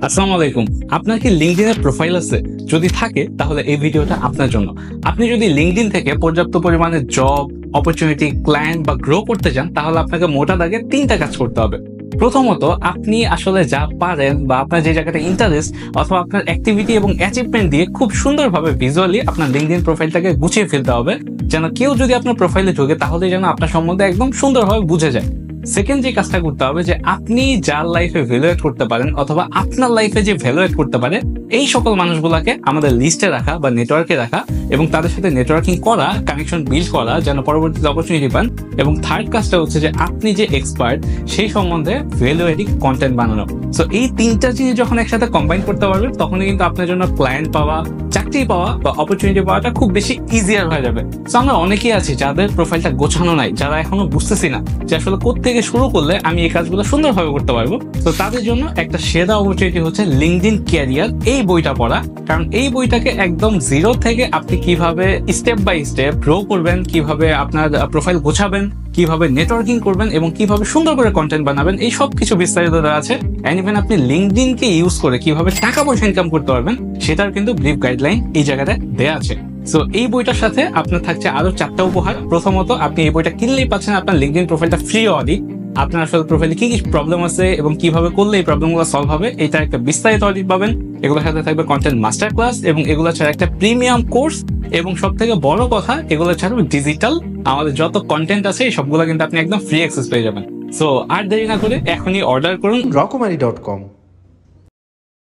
আসসালামু আলাইকুম। আপনার কি লিঙ্কডইনের প্রোফাইল আছে? যদি থাকে তাহলে এই ভিডিওটা আপনার জন্য। আপনি যদি লিঙ্কডইন থেকে পর্যাপ্ত পরিমাণে জব, অপরচুনিটি, ক্লায়েন্ট বা গ্রো করতে চান তাহলে আপনাকে মোটা দাগে ৩টা কাজ করতে হবে। প্রথমত, আপনি আসলে যা পারেন বা আপনার যে জায়গাটা ইন্টারেস্ট অথবা আপনার অ্যাক্টিভিটি এবং অ্যাচিভমেন্ট দিয়ে খুব সুন্দরভাবে ভিজুয়ালি আপনার লিঙ্কডইন প্রোফাইলটাকে গুছিয়ে ফেলতে হবে, যেন কেউ যদি আপনার প্রোফাইলে ঢোকে তাহলে যেন আপনার সম্বন্ধে একদম সুন্দরভাবে বুঝে যায়। সেকেন্ড যে কাজটা করতে হবে যে আপনি যার লাইফে ভ্যালুয়েট করতে পারেন অথবা আপনার লাইফে যে ভ্যালুয়েট করতে পারে এই সকল মানুষগুলোকে আমাদের লিস্টে রাখা বা নেটওয়ার্কে রাখা এবং তাদের সাথে নেটওয়ার্কিং করা, কানেকশন বিল্ড করা যেন পরবর্তীতে অপরচুনিটি পান। এবং থার্ড কাজটা হচ্ছে যে আপনি যে এক্সপার্ট সেই সম্বন্ধে ভ্যালুয়েটিং কন্টেন্ট বানানো। সো এই 3টা জিনিস যখন একসাথে কম্বাইন করতে পারবেন তখনই কিন্তু আপনার জন্য ক্লায়েন্ট পাওয়া, চাকরি পাওয়া বা অপরচুনিটি পাওয়াটা খুব বেশি ইজিয়ার হয়ে যাবে। সো আমরা অনেকেই আছি যাদের প্রোফাইলটা গোছানো নাই, যারা এখনো বুঝতেছি না যে আসলে কোত্থেকে শুরু করলে আমি এই কাজগুলো সুন্দরভাবে করতে পারবো। তো তাদের জন্য একটা সেরা অপরচুনিটি হচ্ছে লিঙ্কডইন ক্যারিয়ার এই বইটা পড়া। কারণ এই বইটাকে একদম জিরো থেকে আপনি কিভাবে স্টেপ বাই স্টেপ গ্রো করবেন, কিভাবে আপনার প্রোফাইল গোছাবেন, কিভাবে নেটওয়ার্কিং করবেন এবং কিভাবে সুন্দর করে কন্টেন্ট বানাবেন এই সব কিছু বিস্তারিত দেওয়া আছে। এন্ড ইভেন আপনি লিঙ্কডইনকে ইউজ করে কিভাবে টাকা পয়সা ইনকাম করতে পারবেন সেটার কিন্তু ব্রিফ গাইডলাইন এই জায়গাতে দেওয়া আছে। সো এই বইটার সাথে আপনার থাকছে আরো 4টা উপহার। প্রথমত, আপনি এই বইটা কিনলেই পাচ্ছেন আপনার লিঙ্কডইন প্রোফাইলটা ফ্রি অডিট। আপনার আসলে প্রোফাইলে কি কি প্রবলেম আছে এবং কিভাবে করলে এই প্রবলেমগুলো সলভ হবে এটা একটা বিস্তারিত অডিট পাবেন। এগুলোর সাথে থাকবে কন্টেন্ট মাস্টার ক্লাস এবং এগুলো ছাড়া একটা প্রিমিয়াম কোর্স এবং সব থেকে বড় কথা এগুলো ছাড়া ডিজিটাল আমাদের যত কন্টেন্ট আছে এই সবগুলো কিন্তু আপনি একদম ফ্রি অ্যাক্সেস পেয়ে যাবেন। সো আর দেরি না করে এখনই অর্ডার করুন rockumari.com